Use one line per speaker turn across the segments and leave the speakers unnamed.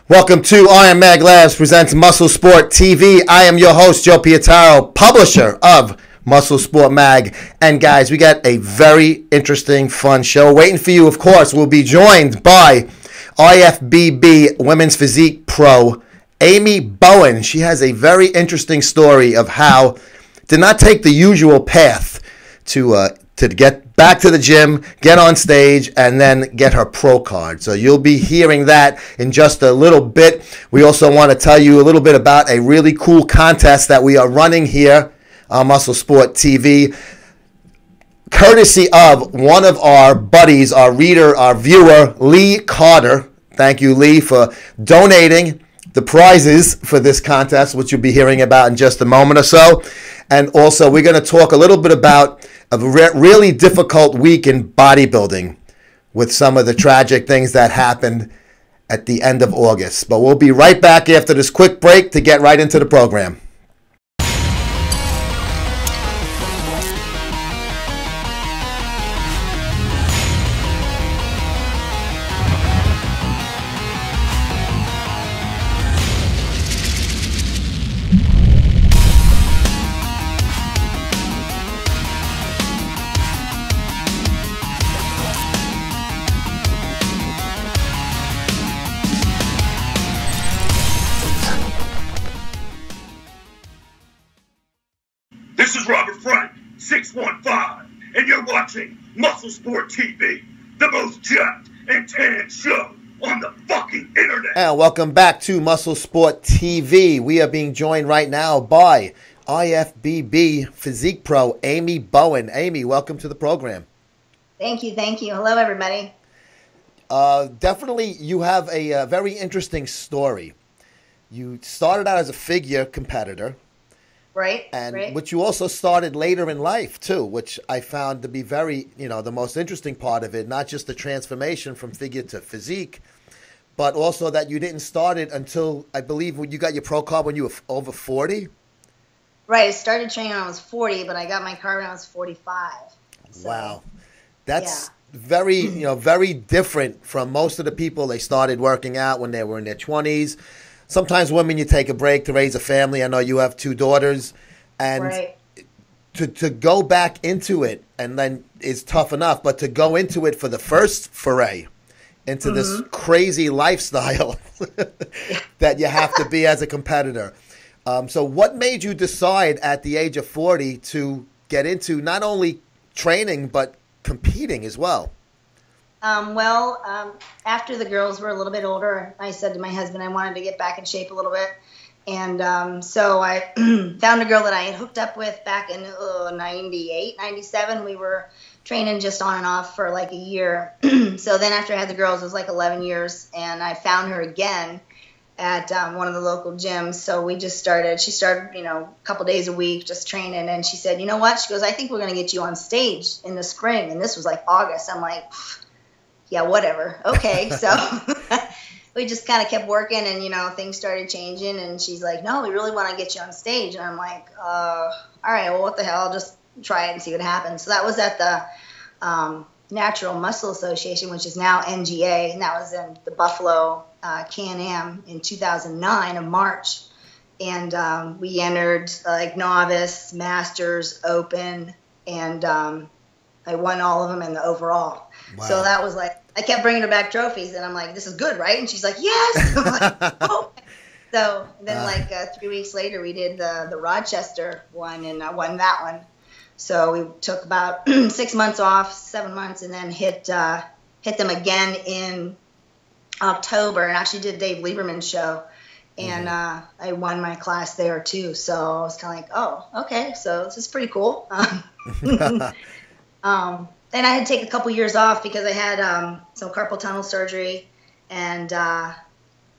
Welcome to Iron Mag Labs presents Muscle Sport TV. I am your host, Joe Pietaro, publisher of Muscle Sport Mag. And guys, we got a very interesting, fun show waiting for you. Of course, we'll be joined by IFBB Women's Physique Pro, Amy Bowen. She has a very interesting story of how did not take the usual path to get back to the gym, get on stage, and then get her pro card. So you'll be hearing that in just a little bit. We also want to tell you a little bit about a really cool contest that we are running here on Muscle Sport TV, courtesy of one of our buddies, our reader, our viewer, Lee Carter. Thank you, Lee, for donating the prizes for this contest, which you'll be hearing about in just a moment or so. And also, we're going to talk a little bit about a really difficult week in bodybuilding with some of the tragic things that happened at the end of August. But we'll be right back after this quick break to get right into the program.
This is Robert Frank, 615, and you're watching Muscle Sport TV, the most jacked and tan show on the fucking internet.
And welcome back to Muscle Sport TV. We are being joined right now by IFBB Physique Pro, Amy Bowen. Amy, welcome to the program.
Thank you. Hello, everybody.
Definitely, you have a very interesting story. You started out as a figure competitor.
Right.
Which you also started later in life, too, which I found to be very, the most interesting part of it, not just the transformation from figure to physique, but also that you didn't start it until, I believe, when you got your pro card when you were over 40?
Right. I started training when I was 40, but I got my card when I was 45. So,
wow. That's very, very different from most of the people. They started working out when they were in their 20s. Sometimes women, you take a break to raise a family. I know you have 2 daughters. And to go back into it, and then it's tough enough, but to go into it for the first foray into this crazy lifestyle that you have to be as a competitor. So what made you decide at the age of 40 to get into not only training, but competing as well?
After the girls were a little bit older, I said to my husband I wanted to get back in shape a little bit. And so I found a girl that I had hooked up with back in 98, 97. We were training just on and off for like a year. So then after I had the girls, it was like 11 years. And I found her again at one of the local gyms. So we just started. She started, a couple days a week just training. And she said, you know what? She goes, I think we're going to get you on stage in the spring. And this was like August. I'm like, yeah, whatever. Okay. So we just kind of kept working and, things started changing. And she's like, no, we really want to get you on stage. And I'm like, all right, well, what the hell? I'll just try it and see what happens. So that was at the Natural Muscle Association, which is now NGA. And that was in the Buffalo Can-Am in 2009 of March. And we entered like novice, masters, open, and I won all of them in the overall. Wow. So that was like, I kept bringing her back trophies, and I'm like, this is good, right? And she's like, yes. I'm like, oh. So then 3 weeks later, we did the Rochester one, and I won that one. So we took about 6 months off, 7 months, and then hit them again in October, and actually did Dave Lieberman's show. And I won my class there, too. So I was kind of like, oh, okay, so this is pretty cool. And I had to take a couple years off because I had some carpal tunnel surgery and got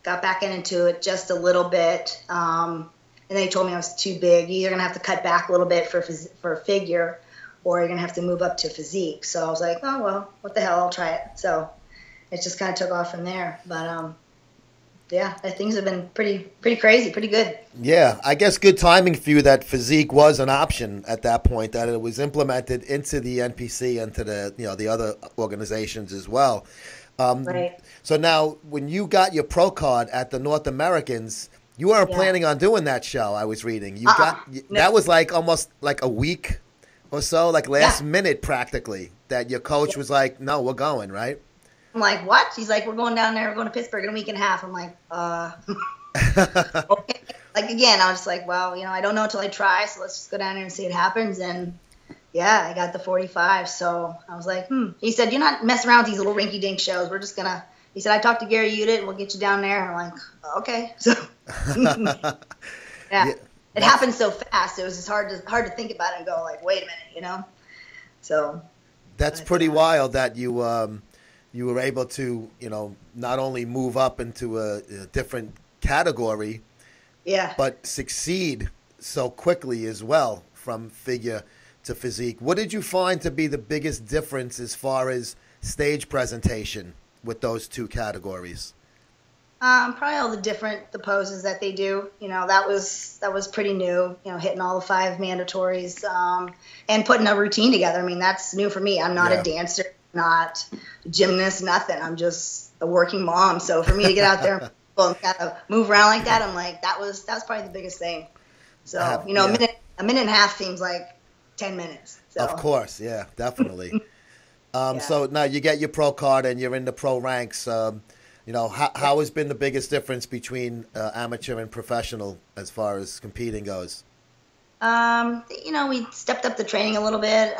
back into it just a little bit. And they told me I was too big. You're either going to have to cut back a little bit for figure, or you're going to have to move up to physique. So I was like, oh, well, what the hell, I'll try it. So it just kind of took off from there. But yeah, things have been pretty crazy, pretty good.
Yeah, I guess good timing for you that physique was an option at that point, that it was implemented into the NPC and to the the other organizations as well.
Right.
So now, when you got your pro card at the North Americans, you weren't planning on doing that show. I was reading. You that was like almost like a week or so, like last minute practically. That your coach was like, "No, we're going," right?
I'm like, "What?" He's like, "We're going down there. We're going to Pittsburgh in a week and a half." I'm like, okay. Like again, I was like, "Well, I don't know until I try. So let's just go down there and see what happens." And yeah, I got the 45. So I was like, He said, "You're not messing around with these little rinky-dink shows. We're just gonna." He said, "I talked to Gary Udit, and we'll get you down there." I'm like, "Okay." So yeah, it happened so fast. It was just hard to think about it and go like, "Wait a minute," So
that's pretty wild that you were able to not only move up into a different category, but succeed so quickly as well from figure to physique. What did you find to be the biggest difference as far as stage presentation with those two categories?
Probably all the poses that they do. That was pretty new. Hitting all the 5 mandatories and putting a routine together. I mean, that's new for me. I'm not a dancer, not a gymnast, nothing. I'm just a working mom. So for me to get out there and kind of move around like that, I'm like, that was probably the biggest thing. So a minute and a half seems like 10 minutes. So.
Of course, yeah, definitely. So now you get your pro card and you're in the pro ranks. How has been the biggest difference between amateur and professional as far as competing goes?
We stepped up the training a little bit.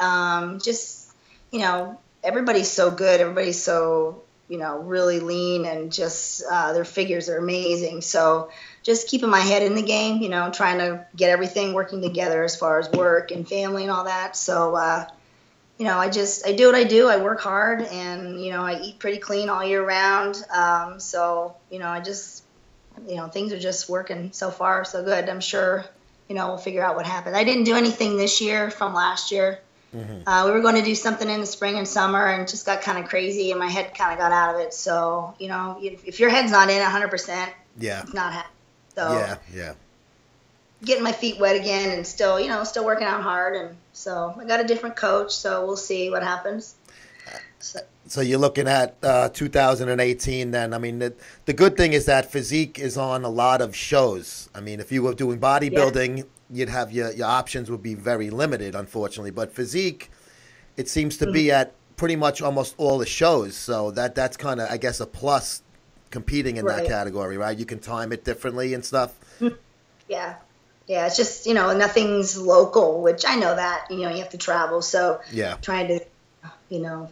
Everybody's so good. Everybody's so, really lean, and just their figures are amazing. So just keeping my head in the game, trying to get everything working together as far as work and family and all that. So, I do what I do. I work hard, and, I eat pretty clean all year round. So, things are just working so far so good. I'm sure, we'll figure out what happened. I didn't do anything this year from last year. Mm-hmm. We were going to do something in the spring and summer, and it just got kind of crazy, and my head kind of got out of it. So, if your head's not in 100%, it's not happening. So, getting my feet wet again, and still working out hard. And so I got a different coach, so we'll see what happens.
So you're looking at 2018 then. I mean, the good thing is that physique is on a lot of shows. I mean, if you were doing bodybuilding, you'd have your options would be very limited, unfortunately. But physique, it seems to be at pretty much almost all the shows. So that's kind of, I guess, a plus competing in that category, right? You can time it differently and stuff.
Yeah. Yeah, it's just, nothing's local, which I know that, you have to travel. So trying to,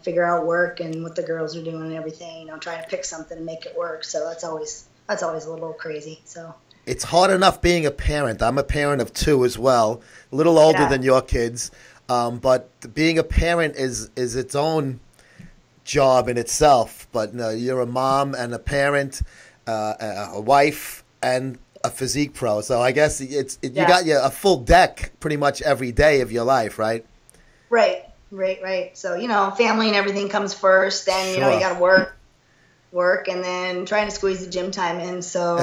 figure out work and what the girls are doing and everything, trying to pick something and make it work. So that's always a little crazy. So
it's hard enough being a parent. I'm a parent of 2 as well, a little older than your kids. But being a parent is its own job in itself. But you're a mom and a parent, a wife, and a physique pro. So I guess you got a full deck pretty much every day of your life, right? Right.
So, family and everything comes first. Then, you got to work, and then trying to squeeze the gym time in. So,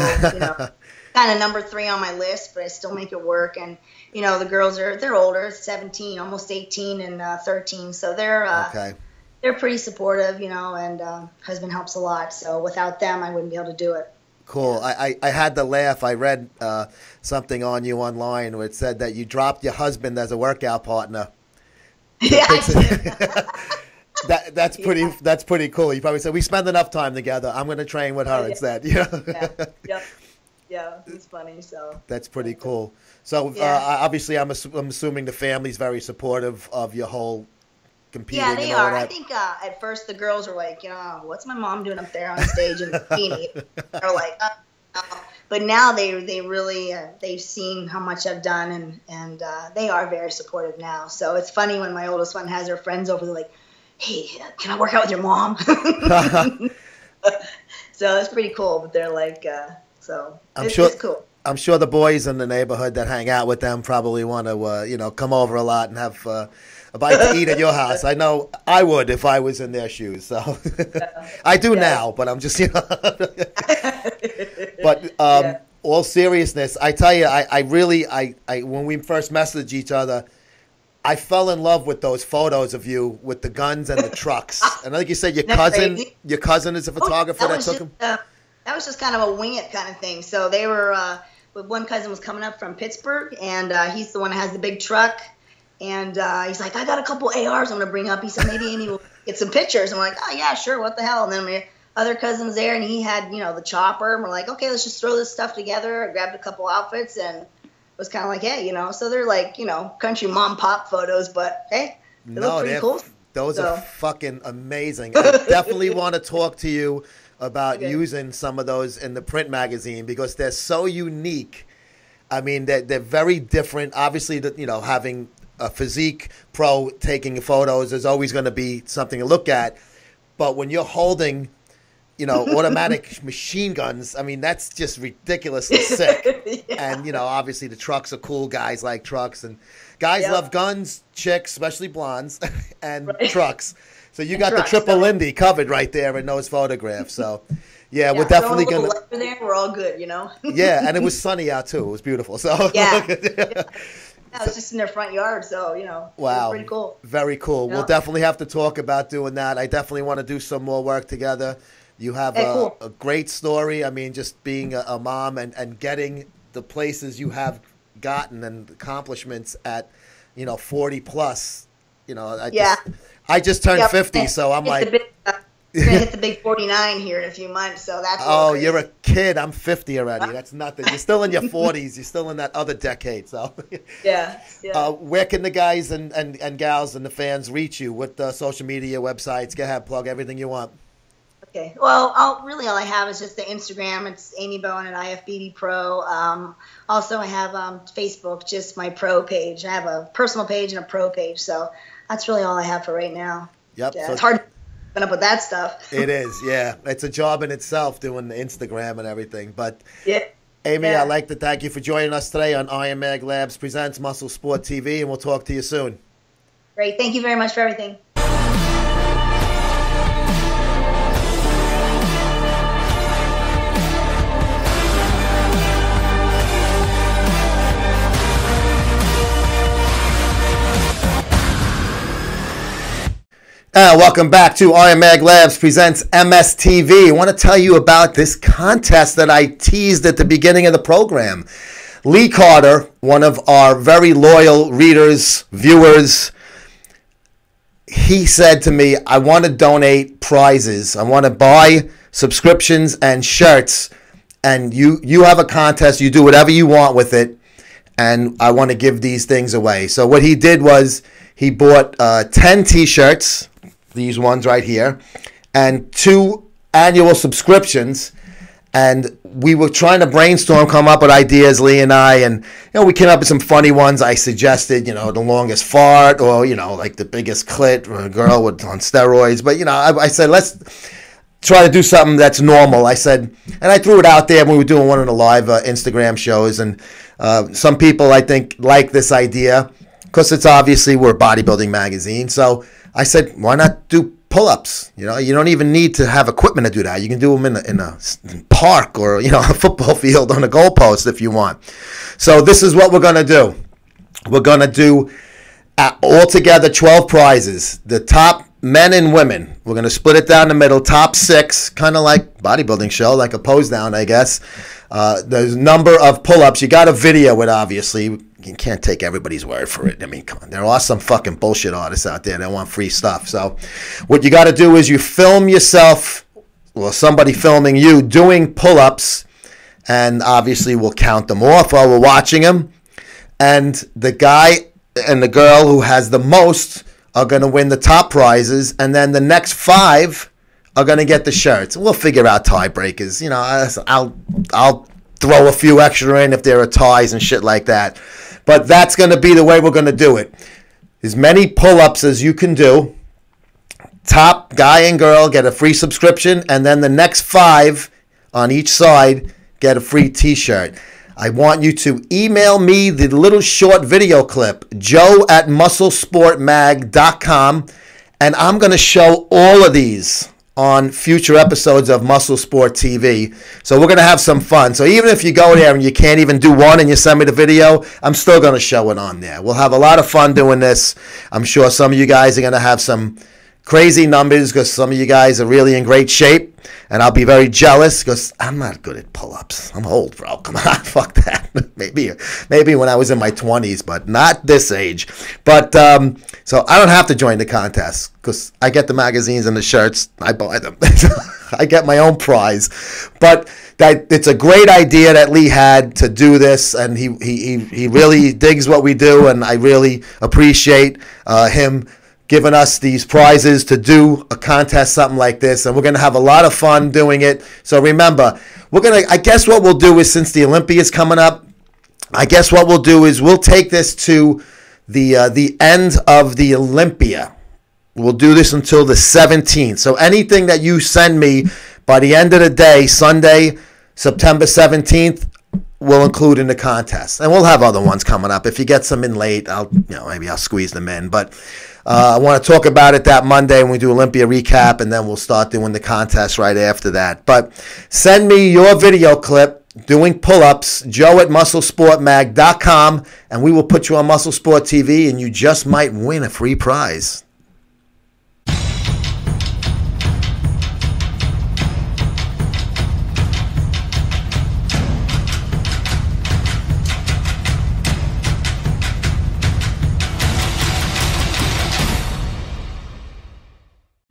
kind of number 3 on my list, but I still make it work. And, the girls they're older, 17, almost 18 and 13. So they're pretty supportive, and husband helps a lot. So without them, I wouldn't be able to do it.
Cool. I had to laugh. I read something on you online where it said that you dropped your husband as a workout partner.
Yeah.
That's pretty cool. You probably said, we spend enough time together. I'm going to train with her instead.
Yeah, it's funny. So
that's pretty cool. So obviously, I'm assuming the family's very supportive of your whole competing.
Yeah, they are. I think at first the girls were like, what's my mom doing up there on stage in the bikini? They're like, but now they really they've seen how much I've done, and they are very supportive now. So it's funny when my oldest one has her friends over, they're like, hey, can I work out with your mom? So it's pretty cool. But they're like, it's cool.
I'm sure the boys in the neighborhood that hang out with them probably want to, come over a lot and have a bite to eat at your house. I know I would if I was in their shoes. So I do now, but I'm just, But all seriousness, I tell you, I really when we first messaged each other, I fell in love with those photos of you with the guns and the trucks. And I think you said your cousin is a photographer that took them.
That was just kind of a wing it kind of thing. So they were, one cousin was coming up from Pittsburgh, and he's the one that has the big truck. And he's like, I got a couple ARs I'm going to bring up. He said, maybe Amy will get some pictures. I'm like, oh, yeah, sure, what the hell. And then my other cousin's there, and he had, the chopper. And we're like, okay, let's just throw this stuff together. I grabbed a couple outfits, and it was kind of like, hey, so they're like, country mom pop photos, but hey, they look pretty cool.
Those are fucking amazing. I definitely want to talk to you about using some of those in the print magazine because they're so unique. I mean, they're very different. Obviously, having a physique pro taking photos is always going to be something to look at. But when you're holding, automatic machine guns, I mean, that's just ridiculously sick. Yeah. And, obviously the trucks are cool. Guys like trucks, and guys love guns, chicks, especially blondes, and trucks. So you got the triple Lindy covered right there in those photographs. So, yeah, we're definitely going to.
There, we're all good,
Yeah, and it was sunny out, too. It was beautiful. So
yeah. I was just in their front yard, so,
wow.
It was pretty cool.
Very cool. We'll definitely have to talk about doing that. I definitely want to do some more work together. You have a great story. I mean, just being a mom and getting the places you have gotten and accomplishments at, 40 plus. I just turned 50, so I'm like.
You're going to hit the big 49 here in a few months, so that's crazy.
You're a kid. I'm 50 already. That's nothing. You're still in your 40s. You're still in that other decade. So,
yeah.
Where can the guys and gals and the fans reach you? What social media websites? Go ahead, plug everything you want.
Okay. Well, all I have is just the Instagram. It's Amy Bowen at IFBD Pro. Also, I have Facebook, just my pro page. I have a personal page and a pro page. So that's really all I have for right now.
Yep.
Yeah, so it's hard to keep up with that stuff.
It is, yeah. It's a job in itself doing the Instagram and everything. But
yeah.
Amy, I'd like to thank you for joining us today on IML Labs Presents Muscle Sport TV, and we'll talk to you soon.
Great. Thank you very much for everything.
Welcome back to IML Labs Presents MSTV. I want to tell you about this contest that I teased at the beginning of the program. Lee Carter, one of our very loyal readers, viewers, he said to me, I want to donate prizes. I want to buy subscriptions and shirts, and you have a contest. You do whatever you want with it, and I want to give these things away. So what he did was he bought 10 T-shirts, these ones right here, and 2 annual subscriptions. And we were trying to brainstorm, come up with ideas, Lee and I, and we came up with some funny ones. I suggested, the longest fart, or like the biggest clit, or a girl on steroids. But I said, let's try to do something that's normal. I said, and I threw it out there when we were doing one of the live Instagram shows, and some people I think like this idea because it's obviously we're a bodybuilding magazine. So I said, why not do pull-ups? You don't even need to have equipment to do that. You can do them in a park or a football field on a goalpost if you want. So this is what we're going to do. We're going to do altogether 12 prizes. The top men and women. We're going to split it down the middle. Top 6, kind of like bodybuilding show, like a pose down, I guess. There's a number of pull-ups. You got to video it, obviously. You can't take everybody's word for it. I mean, come on. There are some fucking bullshit artists out there that want free stuff. So what you got to do is you film yourself, or somebody filming you doing pull-ups, and obviously we'll count them off while we're watching them. And the guy and the girl who has the most are going to win the top prizes, and then the next 5 are going to get the shirts. We'll figure out tiebreakers. I'll throw a few extra in if there are ties and shit like that. But that's going to be the way we're going to do it. As many pull-ups as you can do. Top guy and girl get a free subscription, and then the next 5 on each side get a free T-shirt. I want you to email me the little short video clip, joe@musclesportmag.com, and I'm going to show all of these on future episodes of Muscle Sport TV. So we're going to have some fun. So even if you go there and you can't even do one and you send me the video, I'm still going to show it on there. We'll have a lot of fun doing this. I'm sure some of you guys are going to have some crazy numbers because some of you guys are really in great shape. And I'll be very jealous because I'm not good at pull-ups. I'm old, bro. Come on, fuck that. Maybe when I was in my 20s, but not this age. But so I don't have to join the contest because I get the magazines and the shirts. I buy them. I get my own prize. But it's a great idea that Lee had to do this, and he really digs what we do, and I really appreciate him giving us these prizes to do a contest, something like this, and we're going to have a lot of fun doing it. So remember, I guess what we'll do is, since the Olympia is coming up, I guess what we'll do is we'll take this to the end of the Olympia. We'll do this until the 17th. So anything that you send me by the end of the day, Sunday, September 17th, we'll include in the contest. And we'll have other ones coming up. If you get some in late, maybe I'll squeeze them in. But I want to talk about it that Monday when we do Olympia recap, and then we'll start doing the contest right after that. But send me your video clip doing pull-ups, joe@musclesportmag.com, and we will put you on Muscle Sport TV, and you just might win a free prize.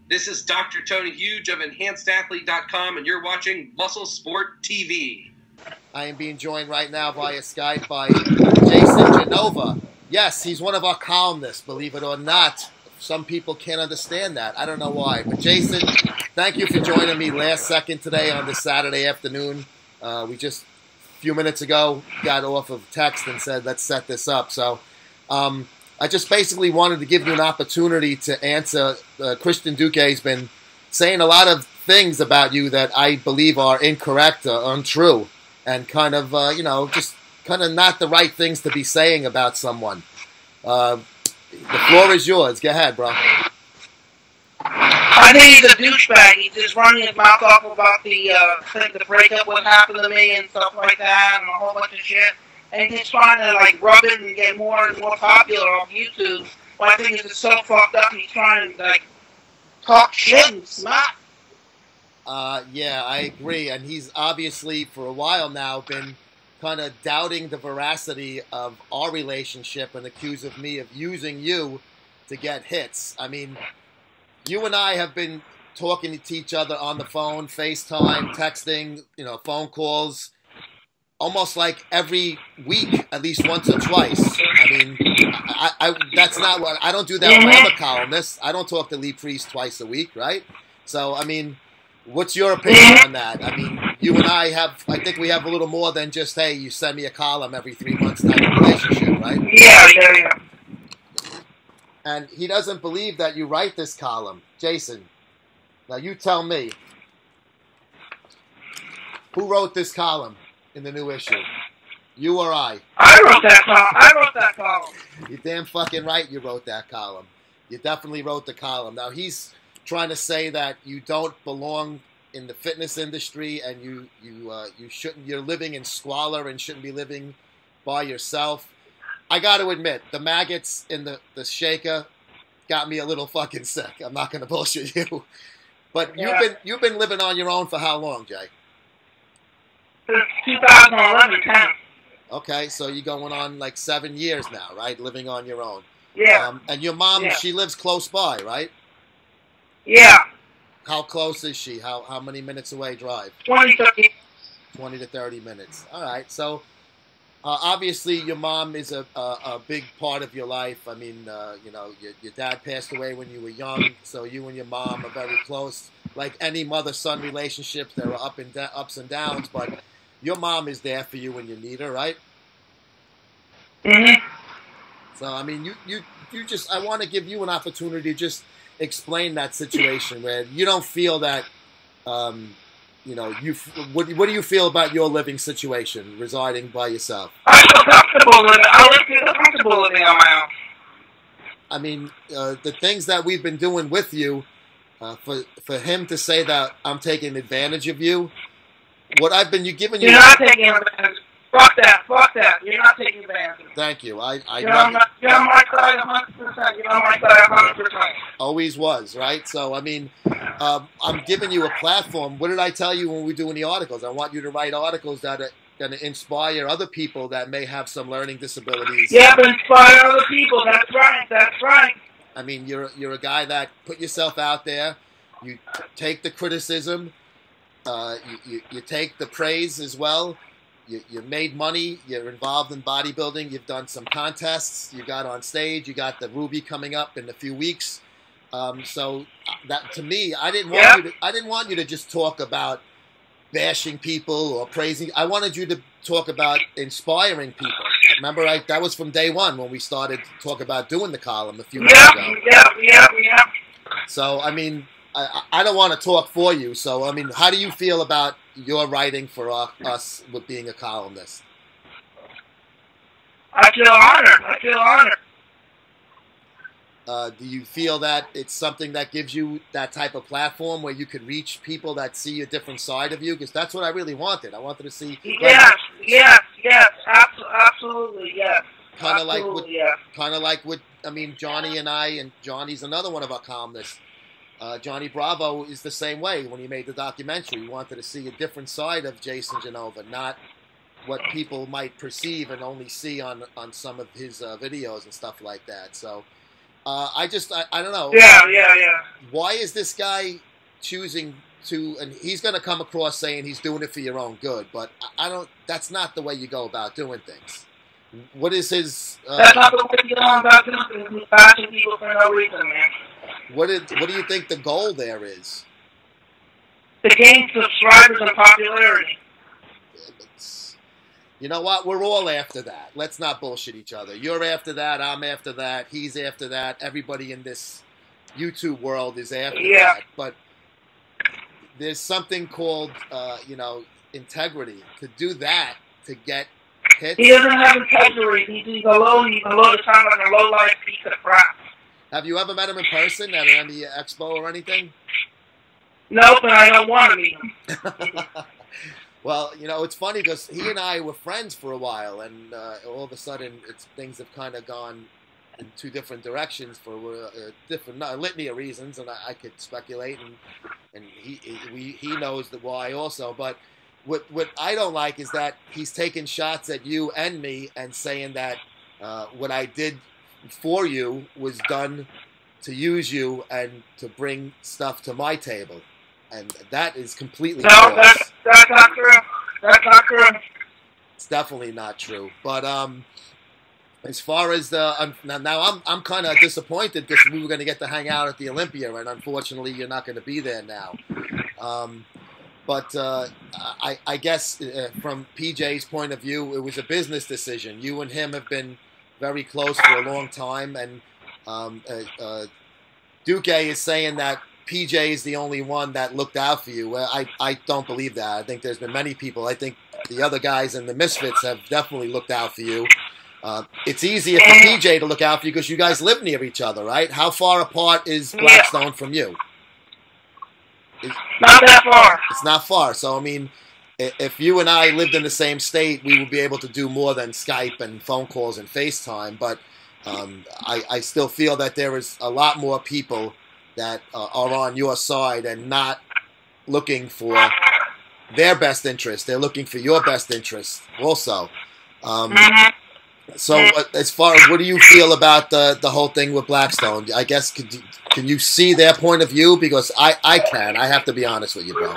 This is Dr. Tony Huge of EnhancedAthlete.com, and you're watching Muscle Sport TV.
I am being joined right now via Skype by Jason Genova. Yes, he's one of our columnists, believe it or not. Some people can't understand that. I don't know why. But Jason, thank you for joining me last second today on this Saturday afternoon. We just, a few minutes ago, got off of text and said, let's set this up. So, I just basically wanted to give you an opportunity to answer. Christian Duque has been saying a lot of things about you that I believe are incorrect or untrue, and kind of, just kind of not the right things to be saying about someone. The floor is yours. Go ahead, bro.
I think he's a douchebag. He's just running his mouth off about the breakup, what happened to me and stuff like that, and a whole bunch of shit. And he's trying to, rub it and get more and more popular off YouTube. Well, I think it's just so fucked up. He's trying to, talk shit and smack.
Yeah, I agree. And he's obviously, for a while now, been kind of doubting the veracity of our relationship and accusing me of using you to get hits. I mean, you and I have been talking to each other on the phone, FaceTime, texting, phone calls, almost like every week, at least once or twice. I mean, that's not what I don't do that with my other columnists. I don't talk to Lee Priest twice a week, right? So, I mean, what's your opinion on that? I mean, you and I think we have a little more than just, hey, you send me a column every 3 months type of relationship, right?
Yeah.
And he doesn't believe that you write this column. Jason, now you tell me, who wrote this column in the new issue? You or I?
I wrote that column.
You're damn fucking right you wrote that column. You definitely wrote the column. Now, he's trying to say that you don't belong in the fitness industry, and you shouldn't. You're living in squalor and shouldn't be living by yourself. I got to admit, the maggots in the shaker got me a little fucking sick. I'm not going to bullshit you. But you've been living on your own for how long, Jay?
Since 2011, 10.
Okay, so you're going on 7 years now, right? Living on your own.
Yeah.
And your mom, she lives close by, right?
Yeah.
How close is she? How many minutes away drive?
20 to
30 minutes. All right. So obviously your mom is a big part of your life. I mean, your dad passed away when you were young, so you and your mom are very close. Like any mother-son relationships, there are ups and downs, but your mom is there for you when you need her, right?
Mm-hmm.
So I mean, you just, I want to give you an opportunity to just explain that situation where you don't feel that, what do you feel about your living situation, residing by yourself?
I feel comfortable living. I feel comfortable living on my own.
I mean, the things that we've been doing with you, For him to say that I'm taking advantage of you, what I've been giving you.
You're not taking advantage. Fuck that. Fuck that. You're not taking advantage.
Thank you.
You're on my side 100%. You're on my side 100%.
Always was, right? So, I mean, I'm giving you a platform. What did I tell you when we were doing the articles? I want you to write articles that are going to inspire other people that may have some learning disabilities.
Yeah, but inspire other people. That's right. That's right.
I mean, you're a guy that put yourself out there. You take the criticism. You take the praise as well. You made money. You're involved in bodybuilding. You've done some contests. You got on stage. You got the Ruby coming up in a few weeks. So that to me, I didn't want you to just talk about bashing people or praising. I wanted you to talk about inspiring people. Remember, that was from day one when we started to talk about doing the column a few months ago.
Yeah.
So I mean, I don't want to talk for you. So I mean, how do you feel about your writing for us with being a columnist?
I feel honored.
Do you feel that it's something that gives you that type of platform where you could reach people that see a different side of you? Because that's what I really wanted. I wanted to see.
Yes, absolutely, yes.
Kind of like what I mean, Johnny and I, and Johnny's another one of our columnists. Johnny Bravo is the same way. When he made the documentary, he wanted to see a different side of Jason Genova, not what people might perceive and only see on some of his videos and stuff like that. So I don't know.
Yeah.
Why is this guy choosing to, and he's going to come across saying he's doing it for your own good, but I don't, that's not the way you go about doing things. What is his...
that's not the way you go about doing things. He's bashing people for no reason, man.
What do you think the goal there is?
To gain subscribers and popularity.
You know what? We're all after that. Let's not bullshit each other. You're after that. I'm after that. He's after that. Everybody in this YouTube world is after that. But there's something called, integrity. To do that, to get hits.
He doesn't have integrity. He's a low to sound like a low-life piece of crap.
Have you ever met him in person at any expo or anything?
No, but I don't want to meet him.
Well, it's funny because he and I were friends for a while, and all of a sudden things have kind of gone in two different directions for different litany of reasons, and I could speculate, and he knows the why also. But what I don't like is that he's taking shots at you and me and saying that what I did for you was done to use you and to bring stuff to my table. And that is completely false.
That's not true. That's not true.
It's definitely not true. But as far as now I'm kind of disappointed because we were going to get to hang out at the Olympia, and unfortunately you're not going to be there now. But I guess from PJ's point of view, it was a business decision. You and him have been very close for a long time, and Duque is saying that PJ is the only one that looked out for you. Well, I don't believe that. I think there's been many people. I think the other guys in the Misfits have definitely looked out for you. It's easier for PJ to look out for you because you guys live near each other, right? How far apart is Blackstone from you?
Not that far.
It's not far. So, I mean, if you and I lived in the same state, we would be able to do more than Skype and phone calls and FaceTime. But I still feel that there is a lot more people that are on your side and not looking for their best interest. They're looking for your best interest also. So as far as what do you feel about the whole thing with Blackstone? I guess can you see their point of view? Because I can. I have to be honest with you, bro.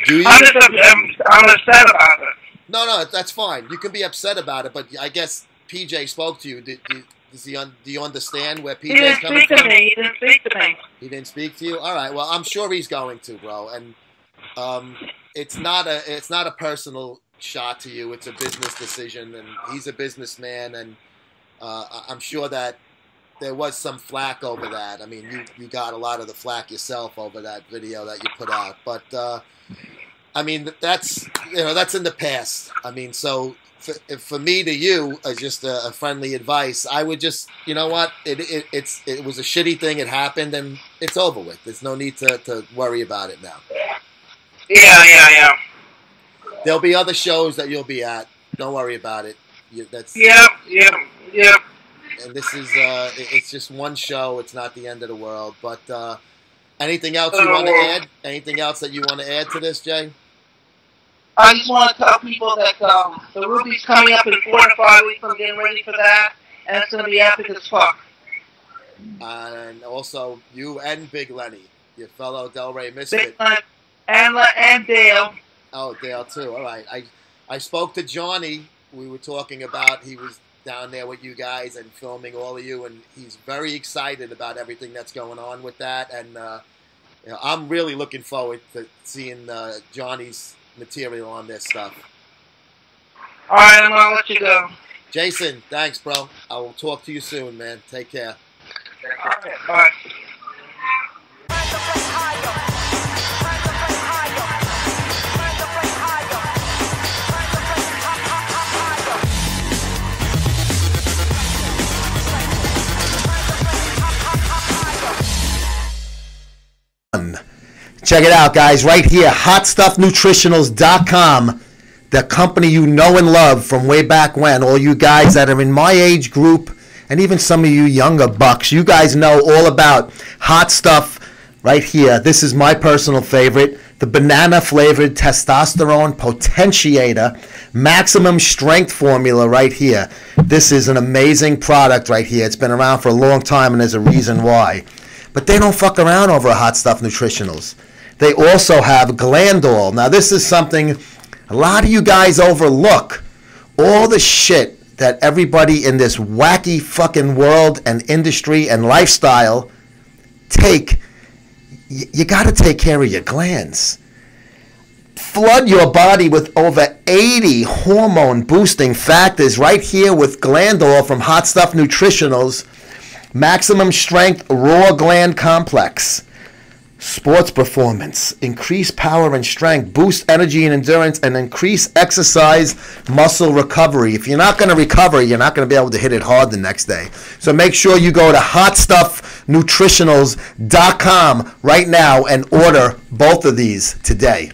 Do you?
I'm upset about it.
No, that's fine. You can be upset about it, but I guess PJ spoke to you. Do you understand where PJ's coming from?
He didn't speak to me.
He didn't speak to you? All right. Well, I'm sure he's going to, bro. And it's not a personal shot to you. It's a business decision, and he's a businessman, and I'm sure that there was some flack over that. I mean, you got a lot of the flack yourself over that video that you put out. But I mean, that's in the past. I mean, so for me to you, just a friendly advice, I would just, you know what, it was a shitty thing. It happened, and it's over with. There's no need to worry about it now.
Yeah.
There'll be other shows that you'll be at. Don't worry about it.
Yep.
And this is, it's just one show. It's not the end of the world. But anything else you want to add? Anything else that you want to add to this, Jay?
I just want to tell people that the Ruby's coming up in 4 to 5 weeks. I'm getting ready for that, and it's going to be epic as fuck.
And also, you and Big Lenny, your fellow Delray Misfit.
Big Lenny and Dale.
Oh, Dale too. All right. I spoke to Johnny. We were talking about, he was down there with you guys and filming all of you, and he's very excited about everything that's going on with that. And you know, I'm really looking forward to seeing Johnny's material on this stuff.
All right, I'm gonna let you go.
Jason, thanks, bro. I will talk to you soon, man. Take care.
All right, bye.
Check it out, guys, right here, HotStuffNutritionals.com, the company you know and love from way back when. All you guys that are in my age group, and even some of you younger bucks, you guys know all about Hot Stuff right here. This is my personal favorite, the banana-flavored testosterone potentiator maximum strength formula right here. This is an amazing product right here. It's been around for a long time, and there's a reason why. But they don't fuck around over at Hot Stuff Nutritionals. They also have Glandol. Now, this is something a lot of you guys overlook. All the shit that everybody in this wacky fucking world and industry and lifestyle take, you got to take care of your glands. Flood your body with over 80 hormone-boosting factors right here with Glandol from Hot Stuff Nutritionals. Maximum Strength Raw Gland Complex. Sports performance, increase power and strength, boost energy and endurance, and increase exercise muscle recovery. If you're not going to recover, you're not going to be able to hit it hard the next day. So make sure you go to HotStuffNutritionals.com right now and order both of these today.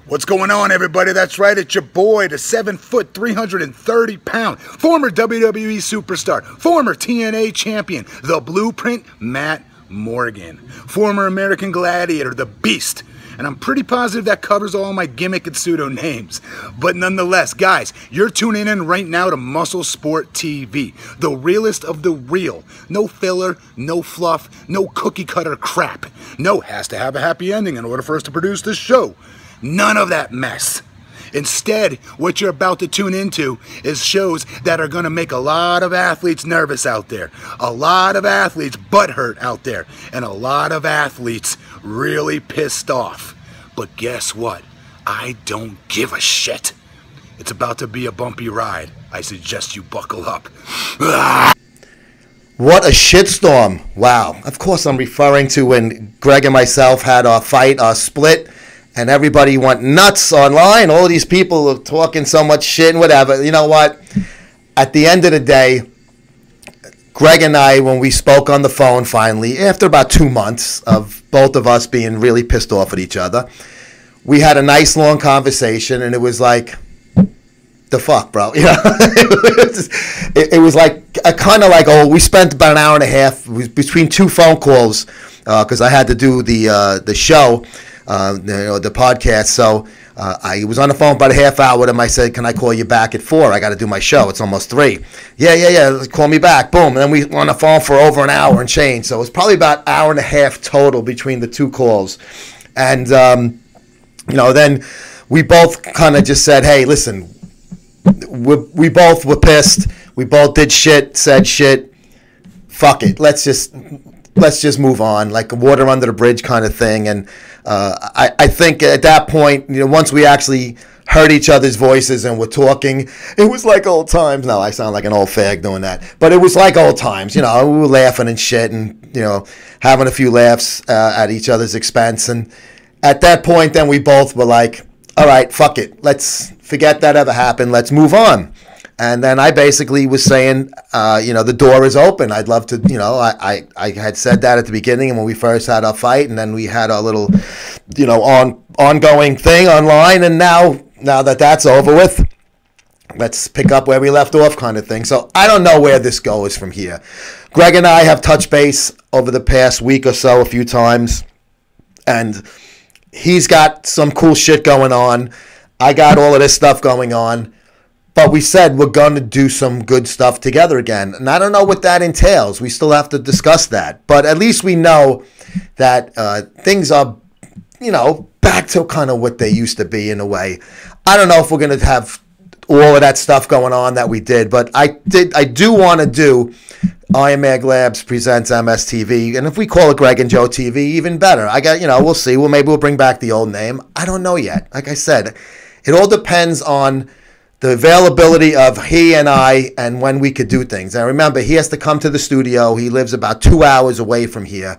What's going on, everybody? That's right, it's your boy, the 7 foot, 330 pound, former WWE superstar, former TNA champion, the Blueprint, Matt Morgan, former American Gladiator, the Beast. And I'm pretty positive that covers all my gimmick and pseudo names. But nonetheless, guys, you're tuning in right now to Muscle Sport TV, the realest of the real. No filler, no fluff, no cookie cutter crap. No, has to have a happy ending in order for us to produce this show. None of that mess. Instead, what you're about to tune into is shows that are going to make a lot of athletes nervous out there, a lot of athletes butthurt out there, and a lot of athletes really pissed off. But guess what? I don't give a shit. It's about to be a bumpy ride. I suggest you buckle up.
What a shitstorm. Wow. Of course I'm referring to when Greg and myself had our fight, our split, and everybody went nuts online. All these people are talking so much shit and whatever. You know what? At the end of the day, Greg and I, when we spoke on the phone finally, after about 2 months of both of us being really pissed off at each other, we had a nice long conversation, and it was like, the fuck, bro? You know, it was like kind of like, oh, we spent about an hour and a half between two phone calls because I had to do the show. The podcast. So I was on the phone about a half hour with him. I said, can I call you back at 4? I got to do my show. It's almost 3. Yeah. Call me back. Boom. And then we were on the phone for over an hour and change. So it was probably about an hour and a half total between the two calls. And, then we both kind of just said, hey, listen, we both were pissed. We both did shit, said shit. Fuck it. Let's just move on, like water under the bridge kind of thing. And I think at that point, once we actually heard each other's voices and were talking, it was like old times. Now I sound like an old fag doing that, but it was like old times. We were laughing and shit, and having a few laughs at each other's expense. And at that point, then we both were like, all right, fuck it, let's forget that ever happened, let's move on. And then I basically was saying, the door is open. I'd love to, I had said that at the beginning and when we first had our fight, and then we had our little, ongoing thing online. And now that that's over with, let's pick up where we left off, kind of thing. So I don't know where this goes from here. Greg and I have touched base over the past week or so a few times, and he's got some cool shit going on. I got all of this stuff going on. But we said we're going to do some good stuff together again. And I don't know what that entails. We still have to discuss that. But at least we know that things are, back to kind of what they used to be in a way. I don't know if we're going to have all of that stuff going on that we did. But I do want to do Iron Mag Labs presents MSTV. And if we call it Greg and Joe TV, even better. We'll see. Maybe we'll bring back the old name. I don't know yet. Like I said, it all depends on the availability of he and I and when we could do things. And remember, he has to come to the studio. He lives about 2 hours away from here.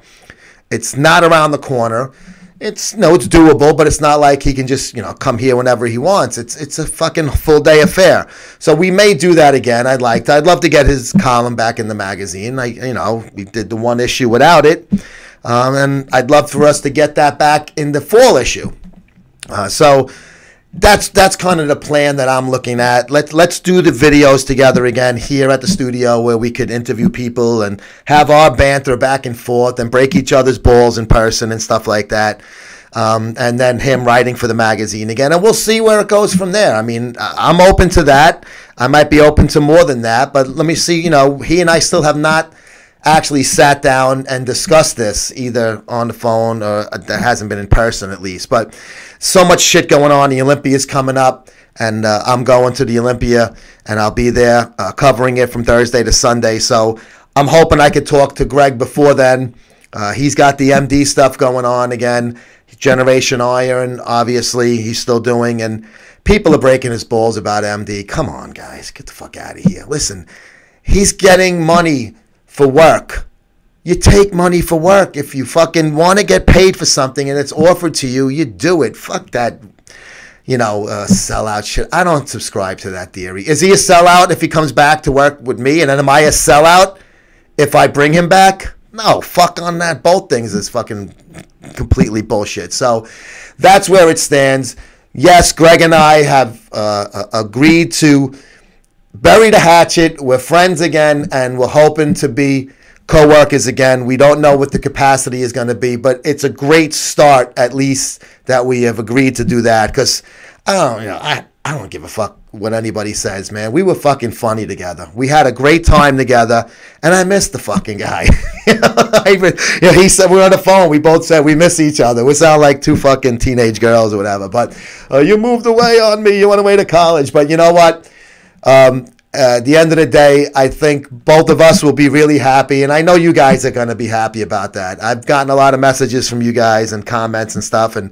It's not around the corner. It's doable, but it's not like he can just, come here whenever he wants. It's a fucking full day affair. So we may do that again. I'd love to get his column back in the magazine. We did the one issue without it. And I'd love for us to get that back in the fall issue. So that's kind of the plan that I'm looking at. Let's do the videos together again here at the studio where we could interview people and have our banter back and forth and break each other's balls in person and stuff like that. And then him writing for the magazine again. And we'll see where it goes from there. I mean, I'm open to that. I might be open to more than that. But let me see, he and I still have not actually sat down and discussed this either on the phone or that hasn't been in person at least. But so much shit going on. The Olympia's coming up, and I'm going to the Olympia, and I'll be there covering it from Thursday to Sunday. So I'm hoping I could talk to Greg before then. He's got the MD stuff going on again. Generation Iron, obviously, he's still doing, and people are breaking his balls about MD. Come on, guys, get the fuck out of here. Listen, he's getting money for work. You take money for work. If you fucking want to get paid for something and it's offered to you, you do it. Fuck that, sellout shit. I don't subscribe to that theory. Is he a sellout if he comes back to work with me? And then am I a sellout if I bring him back? No, fuck on that. Both things is fucking completely bullshit. So that's where it stands. Yes, Greg and I have agreed to bury the hatchet. We're friends again, and we're hoping to be co-workers again. We don't know what the capacity is going to be, but it's a great start, at least, that we have agreed to do that. Because I don't give a fuck what anybody says, man. We were fucking funny together. We had a great time together, and I missed the fucking guy. He said, we were on the phone. We both said we miss each other. We sound like two fucking teenage girls or whatever. But you moved away on me. You went away to college. But you know what? At the end of the day, I think both of us will be really happy, and I know you guys are going to be happy about that. I've gotten a lot of messages from you guys and comments and stuff, and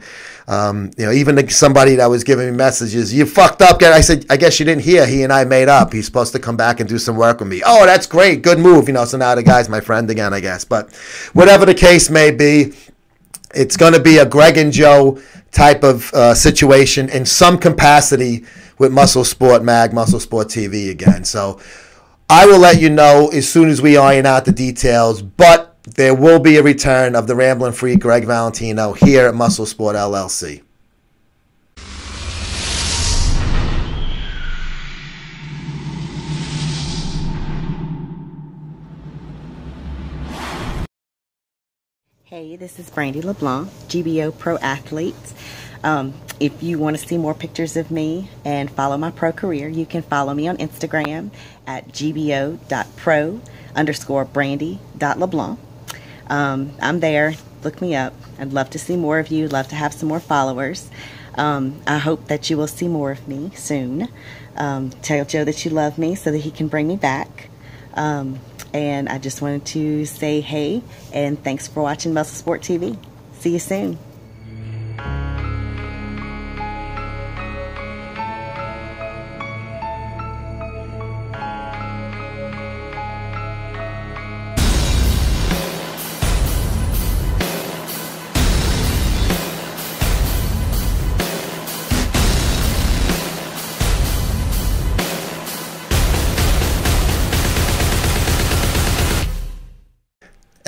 even somebody that was giving me messages, you fucked up. I said, I guess you didn't hear. He and I made up. He's supposed to come back and do some work with me. Oh, that's great. Good move. So now the guy's my friend again, I guess. But whatever the case may be, it's going to be a Greg and Joe type of situation in some capacity with Muscle Sport Mag, Muscle Sport TV again. So I will let you know as soon as we iron out the details, but there will be a return of the Ramblin' Freak Greg Valentino here at Muscle Sport LLC.
Hey, this is Brandy LeBlanc, GBO Pro Athlete. If you want to see more pictures of me and follow my pro career, you can follow me on Instagram at gbo.pro_brandy.leblanc. I'm there. Look me up. I'd love to see more of you. Love to have some more followers. I hope that you will see more of me soon. Tell Joe that you love me so that he can bring me back. And I just wanted to say hey, and thanks for watching Muscle Sport TV. See you soon.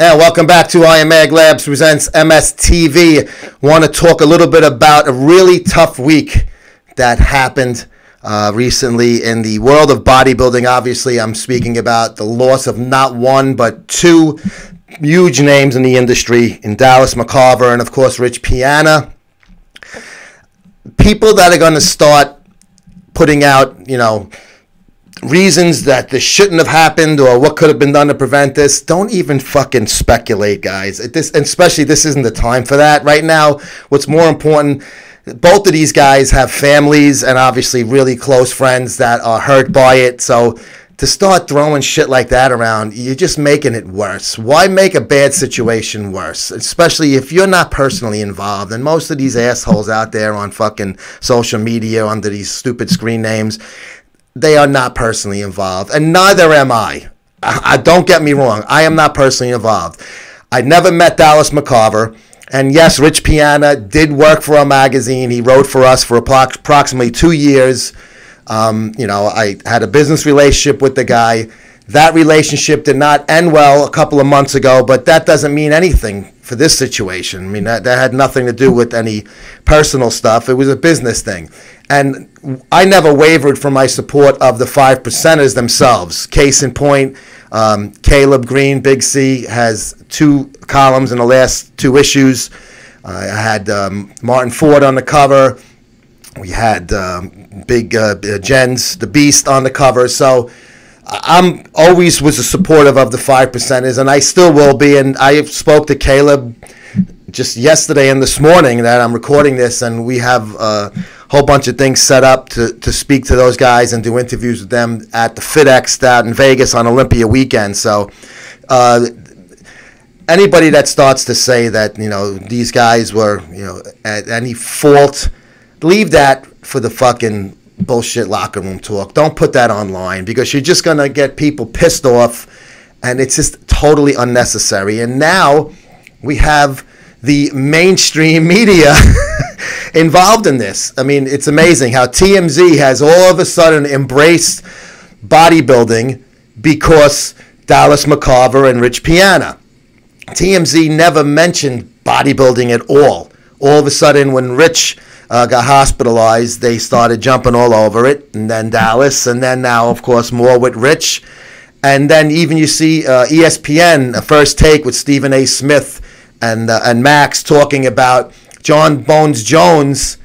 Yeah, welcome back to IML Labs presents MSTV. Want to talk a little bit about a really tough week that happened recently in the world of bodybuilding. Obviously, I'm speaking about the loss of not one but two huge names in the industry, in Dallas McCarver and, of course, Rich Piana. People that are going to start putting out, reasons that this shouldn't have happened or what could have been done to prevent this, don't even fucking speculate, guys. And especially, this isn't the time for that. Right now, what's more important, both of these guys have families and obviously really close friends that are hurt by it. So to start throwing shit like that around, you're just making it worse. Why make a bad situation worse? Especially if you're not personally involved. And most of these assholes out there on fucking social media under these stupid screen names, they are not personally involved, and neither am I. Don't get me wrong. I am not personally involved. I never met Dallas McCarver, and yes, Rich Piana did work for our magazine. He wrote for us for approximately 2 years. I had a business relationship with the guy. That relationship did not end well a couple of months ago, but that doesn't mean anything for this situation. I mean, that had nothing to do with any personal stuff. It was a business thing. And I never wavered from my support of the 5%ers themselves. Case in point, Caleb Green, Big C, has 2 columns in the last 2 issues. I had Martin Ford on the cover. We had Big Jens, the Beast, on the cover. So I'm always was a supportive of the 5%ers, and I still will be. And I spoke to Caleb just yesterday and this morning that I'm recording this, and we have a whole bunch of things set up to speak to those guys and do interviews with them at the FitX out in Vegas on Olympia weekend. So anybody that starts to say that, these guys were, at any fault, leave that for the fucking bullshit locker room talk. Don't put that online, because you're just going to get people pissed off, and it's just totally unnecessary. And now we have the mainstream media involved in this. I mean, it's amazing how TMZ has all of a sudden embraced bodybuilding because Dallas McCarver and Rich Piana. TMZ never mentioned bodybuilding at all. All of a sudden, when Rich got hospitalized, they started jumping all over it, and then Dallas, and then now, of course, more with Rich. And then even you see ESPN, a First Take with Stephen A. Smith and Max talking about John Bones Jones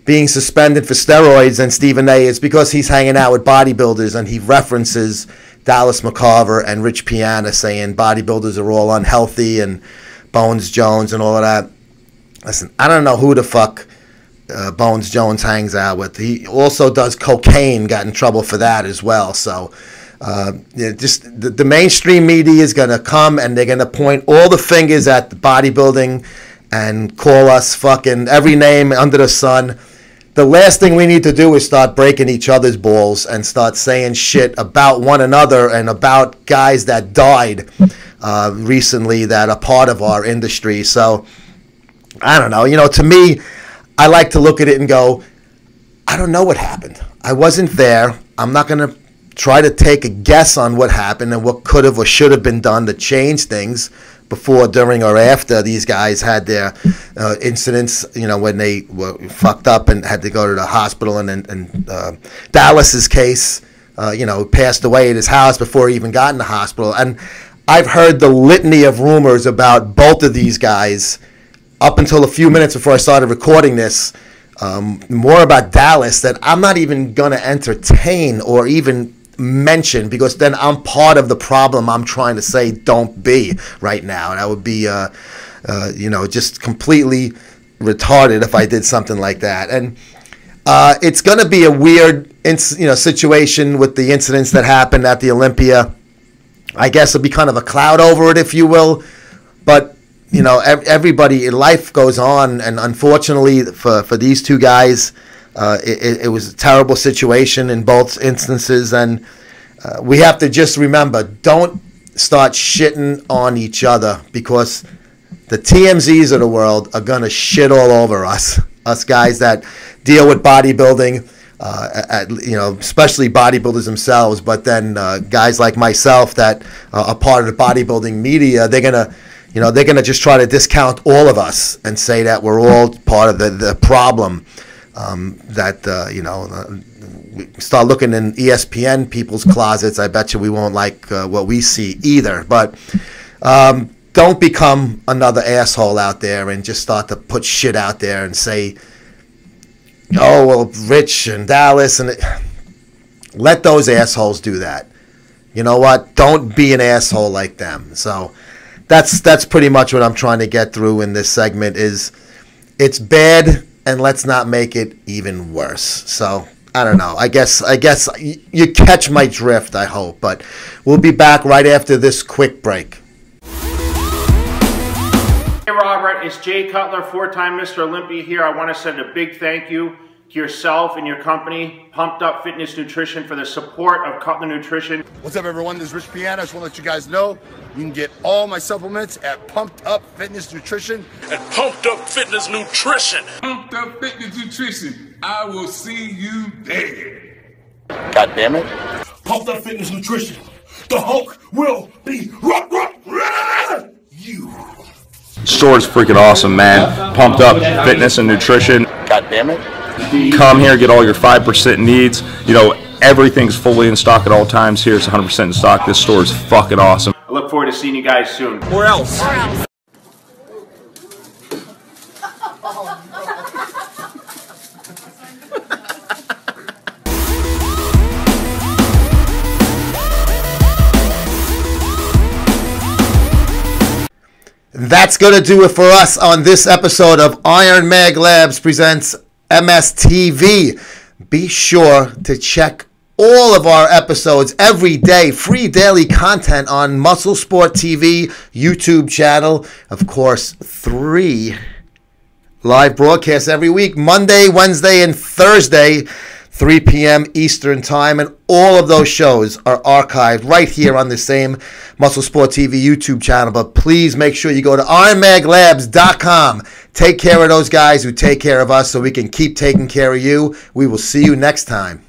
being suspended for steroids, and Stephen A. is because he's hanging out with bodybuilders, and he references Dallas McCarver and Rich Piana, saying bodybuilders are all unhealthy and Bones Jones and all of that. Listen, I don't know who the fuck Bones Jones hangs out with. He also does cocaine, got in trouble for that as well. So just the mainstream media is going to come, and they're going to point all the fingers at the bodybuilding and call us fucking every name under the sun. The last thing we need to do is start breaking each other's balls and start saying shit about one another and about guys that died recently that are part of our industry. So I don't know. To me, I like to look at it and go, I don't know what happened. I wasn't there. I'm not going to try to take a guess on what happened and what could have or should have been done to change things before, during, or after these guys had their incidents, when they were fucked up and had to go to the hospital. And Dallas's case, passed away at his house before he even got in the hospital. And I've heard the litany of rumors about both of these guys up until a few minutes before I started recording this, more about Dallas that I'm not even going to entertain or even mention, because then I'm part of the problem I'm trying to say don't be right now. That would be, just completely retarded if I did something like that. And it's going to be a weird, situation with the incidents that happened at the Olympia. I guess it'll be kind of a cloud over it, if you will. But everybody, life goes on, and unfortunately for these two guys, it was a terrible situation in both instances, and we have to just remember, don't start shitting on each other, because the TMZs of the world are going to shit all over us guys that deal with bodybuilding, especially bodybuilders themselves, but then guys like myself that are part of the bodybuilding media, they're going to you know, they're going to just try to discount all of us and say that we're all part of the problem. You know, we start looking in ESPN people's closets. I bet you we won't like what we see either. But don't become another asshole out there and just start to put shit out there and say, oh, well, Rich and Dallas, and let those assholes do that. You know what? Don't be an asshole like them. So that's pretty much what I'm trying to get through in this segment is it's bad, and let's not make it even worse. So I don't know. I guess you catch my drift, I hope. But we'll be back right after this quick break.
Hey Robert, it's Jay Cutler, 4-time Mr. Olympia here. I want to send a big thank you to yourself and your company, Pumped Up Fitness Nutrition, for the support of Cutler Nutrition.
What's up, everyone? This is Rich Piana. I just want to let you guys know you can get all my supplements at Pumped Up Fitness Nutrition.
At Pumped Up Fitness Nutrition.
Pumped Up Fitness Nutrition. I will see you there.
God damn it.
Pumped Up Fitness Nutrition. The Hulk will be you.
Store's freaking awesome, man. Pumped Up Fitness and Nutrition.
God damn it.
Come here, get all your 5% needs. You know, everything's fully in stock at all times here. It's 100% in stock. This store is fucking awesome.
I look forward to seeing you guys soon.
Where else?
That's going to do it for us on this episode of Iron Mag Labs presents MSTV. Be sure to check all of our episodes every day. Free daily content on Muscle Sport TV YouTube channel. Of course, 3 live broadcasts every week. Monday, Wednesday, and Thursday, 3 p.m. Eastern Time. And all of those shows are archived right here on the same Muscle Sport TV YouTube channel. But please make sure you go to ironmaglabs.com. Take care of those guys who take care of us so we can keep taking care of you. We will see you next time.